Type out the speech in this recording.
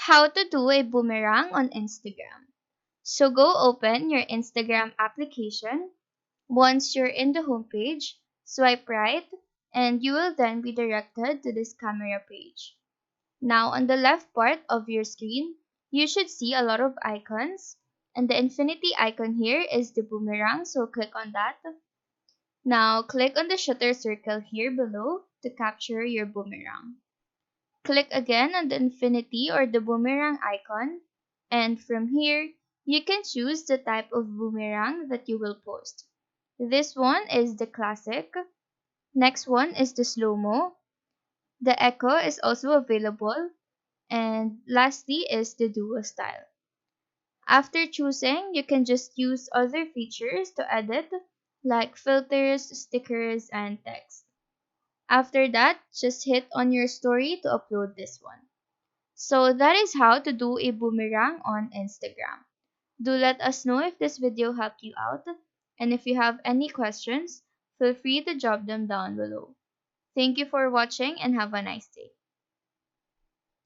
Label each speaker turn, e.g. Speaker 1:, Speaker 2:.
Speaker 1: How to do a boomerang on Instagram. So go open your Instagram application. Once you're in the homepage, swipe right and you will then be directed to this camera page. Now on the left part of your screen, you should see a lot of icons and the infinity icon here is the boomerang, so click on that. Now click on the shutter circle here below to capture your boomerang. Click again on the infinity or the boomerang icon, and from here, you can choose the type of boomerang that you will post. This one is the classic. Next one is the slow-mo. The echo is also available. And lastly is the duo style. After choosing, you can just use other features to edit, like filters, stickers, and text. After that, just hit on your story to upload this one. So that is how to do a boomerang on Instagram. Do let us know if this video helped you out, and if you have any questions, feel free to drop them down below. Thank you for watching and have a nice day.